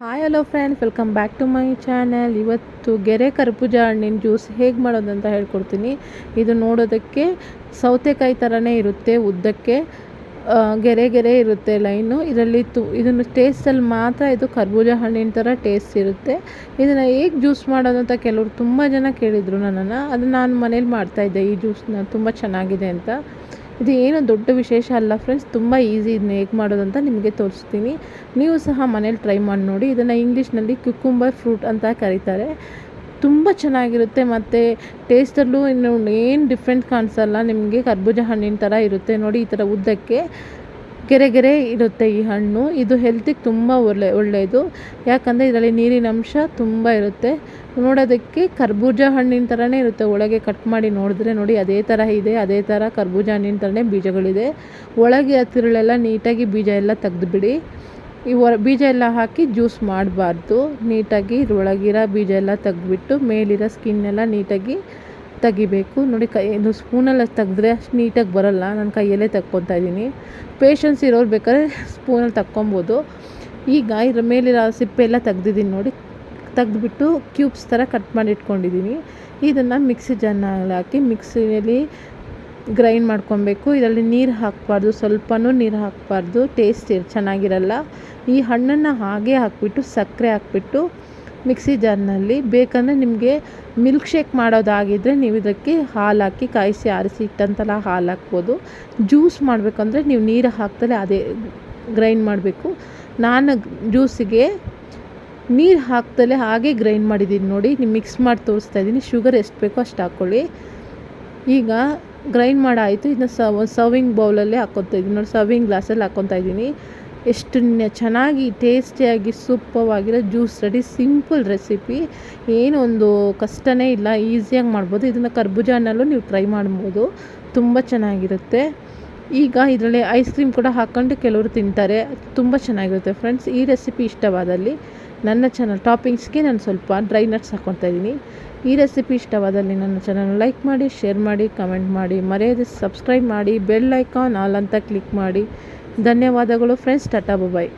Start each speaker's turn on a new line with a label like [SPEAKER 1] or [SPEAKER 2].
[SPEAKER 1] Hi hello friends, welcome back to my channel. ಇವತ್ತು ಗೆರೆ ಕರ್ಬೂಜ ಹಣ್ಣಿನ ಜ್ಯೂಸ್ ಹೇಗೆ ಮಾಡೋದಂತ ಹೇಳ್ಕೊಡ್ತೀನಿ. ಇದು ನೋಡೋದಕ್ಕೆ ಸೌತೆಕಾಯಿ ಥರನೇ ಇರುತ್ತೆ, ಉದ್ದಕ್ಕೆ ಗೆರೆ ಗೆರೆ ಇರುತ್ತೆ ಲೈನು. ಇದರಲ್ಲಿ ಇದನ್ನು ಟೇಸ್ಟಲ್ಲಿ ಮಾತ್ರ ಇದು ಕರ್ಬೂಜ ಹಣ್ಣಿನ ಥರ ಟೇಸ್ಟ್ ಇರುತ್ತೆ. ಇದನ್ನು ಹೇಗೆ ಜ್ಯೂಸ್ ಮಾಡೋದು ಅಂತ ಕೆಲವರು ತುಂಬ ಜನ ಕೇಳಿದರು ನನ್ನನ್ನು. ಅದನ್ನು ನಾನು ಮನೇಲಿ ಮಾಡ್ತಾಯಿದ್ದೆ ಈ ಜ್ಯೂಸ್ನ, ತುಂಬ ಚೆನ್ನಾಗಿದೆ ಅಂತ. ಇದು ಏನು ದೊಡ್ಡ ವಿಶೇಷ ಅಲ್ಲ ಫ್ರೆಂಡ್ಸ್, ತುಂಬ ಈಸಿ ಇದನ್ನ ಹೇಗೆ ಮಾಡೋದು ಅಂತ ನಿಮಗೆ ತೋರಿಸ್ತೀನಿ. ನೀವು ಸಹ ಮನೇಲಿ ಟ್ರೈ ಮಾಡಿ ನೋಡಿ. ಇದನ್ನು ಇಂಗ್ಲೀಷ್ನಲ್ಲಿ ಕ್ಯುಕುಂಬರ್ ಫ್ರೂಟ್ ಅಂತ ಕರೀತಾರೆ. ತುಂಬ ಚೆನ್ನಾಗಿರುತ್ತೆ ಮತ್ತು ಟೇಸ್ಟಲ್ಲೂ ಏನು ಡಿಫ್ರೆಂಟ್ ಕಾಣಿಸಲ್ಲ ನಿಮಗೆ. ಕರ್ಬೂಜ ಹಣ್ಣಿನ ಥರ ಇರುತ್ತೆ ನೋಡಿ, ಈ ಥರ ಉದ್ದಕ್ಕೆ ಗೆರೆ ಗೆರೆ ಇರುತ್ತೆ ಈ ಹಣ್ಣು. ಇದು ಹೆಲ್ತಿಗೆ ತುಂಬ ಒಳ್ಳೆಯದು, ಯಾಕಂದರೆ ಇದರಲ್ಲಿ ನೀರಿನ ಅಂಶ ತುಂಬ ಇರುತ್ತೆ. ನೋಡೋದಕ್ಕೆ ಕರ್ಬೂಜ ಹಣ್ಣಿನ ಥರನೇ ಇರುತ್ತೆ. ಒಳಗೆ ಕಟ್ ಮಾಡಿ ನೋಡಿದ್ರೆ ನೋಡಿ ಅದೇ ಥರ ಇದೆ, ಅದೇ ಥರ ಕರ್ಬೂಜ ಹಣ್ಣಿನ ಥರನೇ ಬೀಜಗಳಿದೆ. ಒಳಗೆ ತಿರುಳೆಲ್ಲ ನೀಟಾಗಿ ಬೀಜ ಎಲ್ಲ ತೆಗೆದುಬಿಡಿ. ಈ ಬೀಜ ಎಲ್ಲ ಹಾಕಿ ಜ್ಯೂಸ್ ಮಾಡಬಾರ್ದು. ನೀಟಾಗಿ ಒಳಗಿರೋ ಬೀಜ ಎಲ್ಲ ತೆಗೆದ್ಬಿಟ್ಟು ಮೇಲಿರೋ ಸ್ಕಿನ್ನೆಲ್ಲ ನೀಟಾಗಿ ತೆಗಿಬೇಕು. ನೋಡಿ, ಇದು ಸ್ಪೂನಲ್ಲಿ ತೆಗೆದ್ರೆ ಅಷ್ಟು ನೀಟಾಗಿ ಬರೋಲ್ಲ, ನಾನು ಕೈಯಲ್ಲೇ ತಕ್ಕೊತಾ ಇದ್ದೀನಿ. ಪೇಷನ್ಸ್ ಇರೋರು ಬೇಕಾದ್ರೆ ಸ್ಪೂನಲ್ಲಿ ತಕ್ಕೊಬೋದು. ಈಗ ಇದ್ರ ಮೇಲಿರೋ ಸಿಪ್ಪೆ ಎಲ್ಲ ತೆಗ್ದಿದ್ದೀನಿ ನೋಡಿ. ತೆಗೆದ್ಬಿಟ್ಟು ಕ್ಯೂಬ್ಸ್ ಥರ ಕಟ್ ಮಾಡಿ ಇಟ್ಕೊಂಡಿದ್ದೀನಿ. ಇದನ್ನು ಮಿಕ್ಸಿ ಜಾರ್ನಲ್ಲಿ ಹಾಕಿ ಮಿಕ್ಸಿಯಲ್ಲಿ ಗ್ರೈಂಡ್ ಮಾಡ್ಕೊಬೇಕು. ಇದರಲ್ಲಿ ನೀರು ಹಾಕಬಾರ್ದು, ಸ್ವಲ್ಪನೂ ನೀರು ಹಾಕಬಾರ್ದು, ಟೇಸ್ಟ್ ಚೆನ್ನಾಗಿರಲ್ಲ. ಈ ಹಣ್ಣನ್ನು ಹಾಗೆ ಹಾಕಿಬಿಟ್ಟು ಸಕ್ಕರೆ ಹಾಕ್ಬಿಟ್ಟು ಮಿಕ್ಸಿ ಜಾರ್ನಲ್ಲಿ, ಬೇಕಂದರೆ ನಿಮಗೆ ಮಿಲ್ಕ್ ಶೇಕ್ ಮಾಡೋದಾಗಿದ್ದರೆ ನೀವು ಇದಕ್ಕೆ ಹಾಲು ಹಾಕಿ ಕಾಯಿಸಿ ಆರಿಸಿ ಇಟ್ಟಂತೆಲ್ಲ ಹಾಲು ಹಾಕ್ಬೋದು. ಜ್ಯೂಸ್ ಮಾಡಬೇಕಂದ್ರೆ ನೀವು ನೀರು ಹಾಕ್ತಲೇ ಅದೇ ಗ್ರೈಂಡ್ ಮಾಡಬೇಕು. ನಾನು ಜ್ಯೂಸಿಗೆ ನೀರು ಹಾಕ್ತಲೇ ಹಾಗೆ ಗ್ರೈಂಡ್ ಮಾಡಿದ್ದೀನಿ ನೋಡಿ. ನೀವು ಮಿಕ್ಸ್ ಮಾಡಿ ತೋರಿಸ್ತಾ ಇದ್ದೀನಿ. ಶುಗರ್ ಎಷ್ಟು ಬೇಕೋ ಅಷ್ಟು ಹಾಕ್ಕೊಳ್ಳಿ. ಈಗ ಗ್ರೈಂಡ್ ಮಾಡಾಯಿತು. ಇದನ್ನ ಸರ್ವಿಂಗ್ ಬೌಲಲ್ಲಿ ಹಾಕ್ಕೊತಾ ಇದ್ದೀನಿ ನೋಡಿ, ಸರ್ವಿಂಗ್ ಗ್ಲಾಸಲ್ಲಿ ಹಾಕ್ಕೊತಾ ಇದ್ದೀನಿ. ಎಷ್ಟು ಚೆನ್ನಾಗಿ ಟೇಸ್ಟಿಯಾಗಿ ಸೂಪರ್ವಾಗಿರೋ ಜ್ಯೂಸ್ ರೆಡಿ. ಸಿಂಪಲ್ ರೆಸಿಪಿ, ಏನೊಂದು ಕಷ್ಟನೇ ಇಲ್ಲ, ಈಸಿಯಾಗಿ ಮಾಡ್ಬೋದು. ಇದನ್ನು ಕರ್ಬೂಜ ಹಣ್ಣಲ್ಲೂ ನೀವು ಟ್ರೈ ಮಾಡ್ಬೋದು, ತುಂಬ ಚೆನ್ನಾಗಿರುತ್ತೆ. ಈಗ ಇದರಲ್ಲಿ ಐಸ್ ಕ್ರೀಮ್ ಕೂಡ ಹಾಕ್ಕೊಂಡು ಕೆಲವರು ತಿಂತಾರೆ, ತುಂಬ ಚೆನ್ನಾಗಿರುತ್ತೆ ಫ್ರೆಂಡ್ಸ್. ಈ ರೆಸಿಪಿ ಇಷ್ಟವಾದಲ್ಲಿ ನನ್ನ ಚಾನಲ್ ಟಾಪಿಂಗ್ಸ್ಗೆ ನಾನು ಸ್ವಲ್ಪ ಡ್ರೈ ನಟ್ಸ್ ಹಾಕ್ಕೊತಾ ಇದ್ದೀನಿ. ಈ ರೆಸಿಪಿ ಇಷ್ಟವಾದಲ್ಲಿ ನನ್ನ ಚಾನಲ್ ಲೈಕ್ ಮಾಡಿ, ಶೇರ್ ಮಾಡಿ, ಕಮೆಂಟ್ ಮಾಡಿ, ಮರೆಯದೆ ಸಬ್ಸ್ಕ್ರೈಬ್ ಮಾಡಿ, ಬೆಲ್ ಐಕಾನ್ ಆಲ್ ಅಂತ ಕ್ಲಿಕ್ ಮಾಡಿ. ಧನ್ಯವಾದಗಳು ಫ್ರೆಂಡ್ಸ್. ಟಾಟಾ ಬಾಯ್.